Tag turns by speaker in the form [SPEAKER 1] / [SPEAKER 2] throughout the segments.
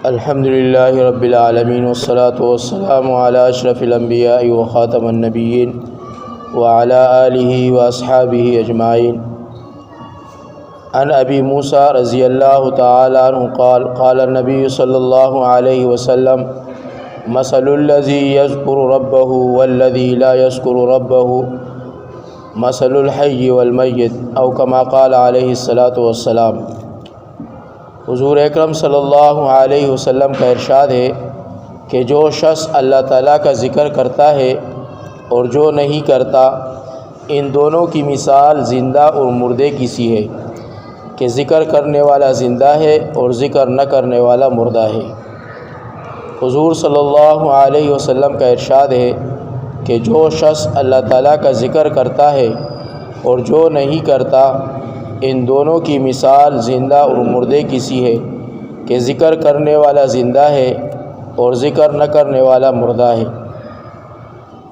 [SPEAKER 1] الحمد للہ رب العالمین والصلاة والسلام علی اشرف الانبیاء وخاتم النبیین وعلی آلہ واصحابہ اجمعین۔ عن ابی موسیٰ رضی اللہ تعالی عنہ قال قال النبی صلی اللہ علیہ وسلم مثل الذی یذکر ربہ والذی لا یذکر ربہ مثل الحی والمیت او کما قال علیہ الصلاۃ والسلام۔ حضور اکرم صلی اللہ علیہ وسلم کا ارشاد ہے کہ جو شخص اللہ تعالیٰ کا ذکر کرتا ہے اور جو نہیں کرتا، ان دونوں کی مثال زندہ اور مردے کی سی ہے کہ ذکر کرنے والا زندہ ہے اور ذکر نہ کرنے والا مردہ ہے۔ حضور صلی اللہ علیہ وسلم کا ارشاد ہے کہ جو شخص اللہ تعالیٰ کا ذکر کرتا ہے اور جو نہیں کرتا، ان دونوں کی مثال زندہ اور مردے کی سی ہے کہ ذکر کرنے والا زندہ ہے اور ذکر نہ کرنے والا مردہ ہے۔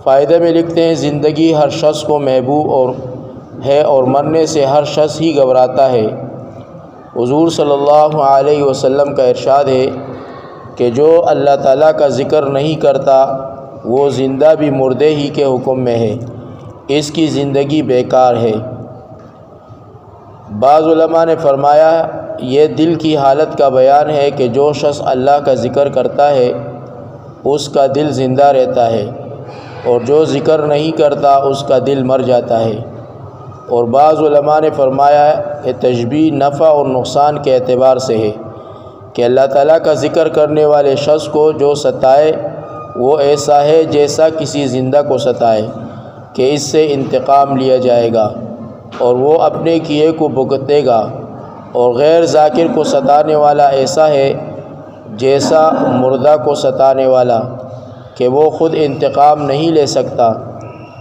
[SPEAKER 1] فائدے میں لکھتے ہیں زندگی ہر شخص کو محبوب اور مرنے سے ہر شخص ہی گھبراتا ہے۔ حضور صلی اللہ علیہ وسلم کا ارشاد ہے کہ جو اللہ تعالیٰ کا ذکر نہیں کرتا وہ زندہ بھی مردے ہی کے حکم میں ہے، اس کی زندگی بیکار ہے۔ بعض علماء نے فرمایا یہ دل کی حالت کا بیان ہے کہ جو شخص اللہ کا ذکر کرتا ہے اس کا دل زندہ رہتا ہے، اور جو ذکر نہیں کرتا اس کا دل مر جاتا ہے۔ اور بعض علماء نے فرمایا کہ تشبیہ نفع اور نقصان کے اعتبار سے ہے کہ اللہ تعالیٰ کا ذکر کرنے والے شخص کو جو ستائے وہ ایسا ہے جیسا کسی زندہ کو ستائے کہ اس سے انتقام لیا جائے گا اور وہ اپنے کیے کو بھگتے گا، اور غیر ذاکر کو ستانے والا ایسا ہے جیسا مردہ کو ستانے والا کہ وہ خود انتقام نہیں لے سکتا۔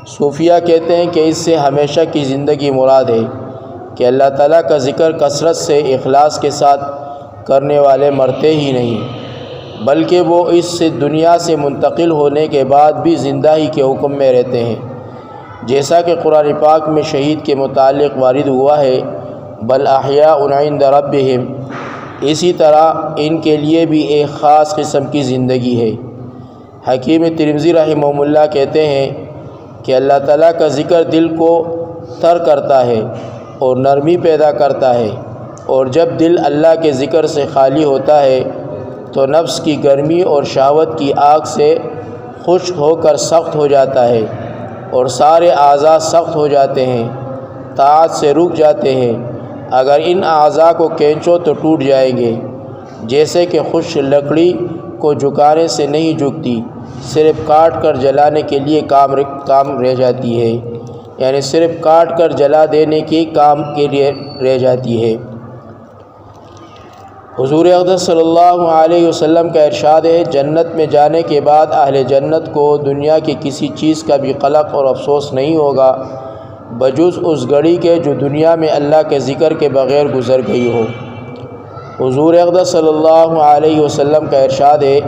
[SPEAKER 1] صوفیہ کہتے ہیں کہ اس سے ہمیشہ کی زندگی مراد ہے کہ اللہ تعالیٰ کا ذکر کثرت سے اخلاص کے ساتھ کرنے والے مرتے ہی نہیں بلکہ وہ اس سے دنیا سے منتقل ہونے کے بعد بھی زندہ ہی کے حکم میں رہتے ہیں، جیسا کہ قرآن پاک میں شہید کے متعلق وارد ہوا ہے بل احیاء عند ربہم، اسی طرح ان کے لیے بھی ایک خاص قسم کی زندگی ہے۔ حکیم ترمذی رحمہ اللہ کہتے ہیں کہ اللہ تعالیٰ کا ذکر دل کو تر کرتا ہے اور نرمی پیدا کرتا ہے، اور جب دل اللہ کے ذکر سے خالی ہوتا ہے تو نفس کی گرمی اور شہوت کی آگ سے خشک ہو کر سخت ہو جاتا ہے، اور سارے اعضاء سخت ہو جاتے ہیں، طاعت سے رک جاتے ہیں۔ اگر ان اعضاء کو کھینچو تو ٹوٹ جائیں گے، جیسے کہ خشک لکڑی کو جھکانے سے نہیں جھکتی، صرف کاٹ کر جلانے کے لیے کام رہ جاتی ہے، یعنی صرف کاٹ کر جلا دینے کے کام کے لیے رہ جاتی ہے۔ حضور اقدس صلی اللہ علیہ وسلم کا ارشاد ہے جنت میں جانے کے بعد اہل جنت کو دنیا کی کسی چیز کا بھی قلق اور افسوس نہیں ہوگا بجز اس گھڑی کے جو دنیا میں اللہ کے ذکر کے بغیر گزر گئی ہو۔ حضور اقدس صلی اللہ علیہ وسلم کا ارشاد ہے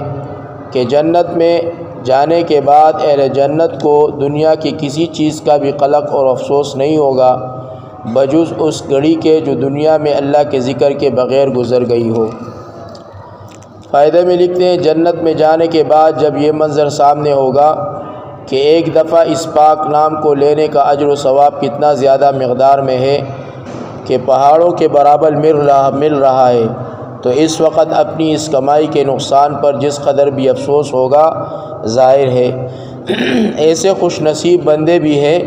[SPEAKER 1] کہ جنت میں جانے کے بعد اہل جنت کو دنیا کی کسی چیز کا بھی قلق اور افسوس نہیں ہوگا بجز اس گھڑی کے جو دنیا میں اللہ کے ذکر کے بغیر گزر گئی ہو۔ فائدے میں لکھتے ہیں جنت میں جانے کے بعد جب یہ منظر سامنے ہوگا کہ ایک دفعہ اس پاک نام کو لینے کا اجر و ثواب کتنا زیادہ مقدار میں ہے کہ پہاڑوں کے برابر مل رہا ہے، تو اس وقت اپنی اس کمائی کے نقصان پر جس قدر بھی افسوس ہوگا ظاہر ہے۔ ایسے خوش نصیب بندے بھی ہیں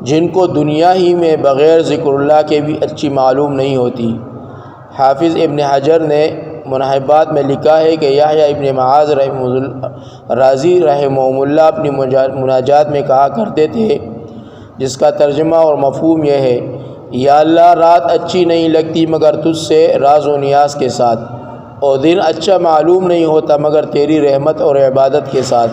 [SPEAKER 1] جن کو دنیا ہی میں بغیر ذکر اللہ کے بھی اچھی معلوم نہیں ہوتی۔ حافظ ابن حجر نے مناحبات میں لکھا ہے کہ یحییٰ ابن معاذ رازی رحمہ اللہ اپنی مناجات میں کہا کرتے تھے، جس کا ترجمہ اور مفہوم یہ ہے یا اللہ رات اچھی نہیں لگتی مگر تجھ سے راز و نیاز کے ساتھ، اور دن اچھا معلوم نہیں ہوتا مگر تیری رحمت اور عبادت کے ساتھ،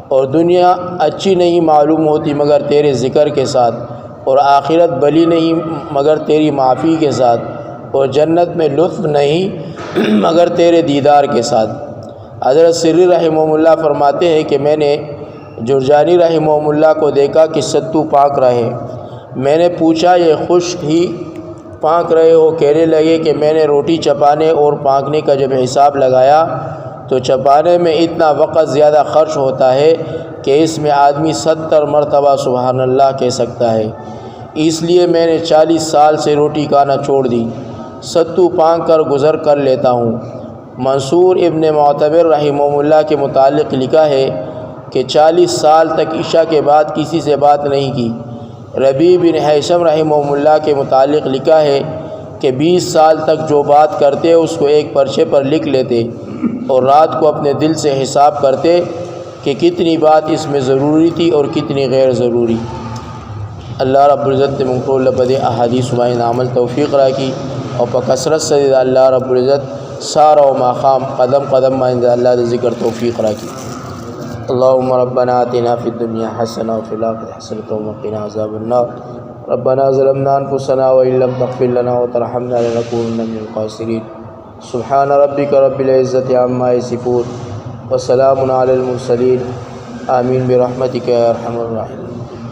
[SPEAKER 1] اور دنیا اچھی نہیں معلوم ہوتی مگر تیرے ذکر کے ساتھ، اور آخرت بلی نہیں مگر تیری معافی کے ساتھ، اور جنت میں لطف نہیں مگر تیرے دیدار کے ساتھ۔ حضرت سری رحمہ اللہ فرماتے ہیں کہ میں نے جرجانی رحمہ اللہ کو دیکھا کہ ستو پاک رہے، میں نے پوچھا یہ خشک ہی پانک رہے ہو، کہنے لگے کہ میں نے روٹی چپانے اور پانکنے کا جب حساب لگایا تو چپانے میں اتنا وقت زیادہ خرچ ہوتا ہے کہ اس میں آدمی 70 مرتبہ سبحان اللہ کہہ سکتا ہے، اس لیے میں نے 40 سال سے روٹی کھانا چھوڑ دی، ستو پانک کر گزر کر لیتا ہوں۔ منصور ابن معتبر رحمہ اللہ کے متعلق لکھا ہے کہ 40 سال تک عشاء کے بعد کسی سے بات نہیں کی۔ ربیع بن حیثم رحمہ اللہ کے متعلق لکھا ہے کہ 20 سال تک جو بات کرتے اس کو ایک پرچے پر لکھ لیتے اور رات کو اپنے دل سے حساب کرتے کہ کتنی بات اس میں ضروری تھی اور کتنی غیر ضروری۔ اللہ رب العزت نے منکو لبد احادیث مائن عمل توفیق را کی اور بکثرت سے اللہ رب العزت سارا و ماقام قدم قدم مائن اللہ ذکر توفیق را کی۔ اللہم ربنا آتنا فی الدنیا حسنہ وفی الآخرۃ حسنۃ وقنا عذاب النار۔ ربنا ظلمنا انفسنا وإن لم تغفر لنا وترحمنا لنکونن من الخاسرین۔ سبحان ربک رب العزت عما یصفون وسلام علی المرسلین۔ آمین برحمتک یا ارحم الراحمین۔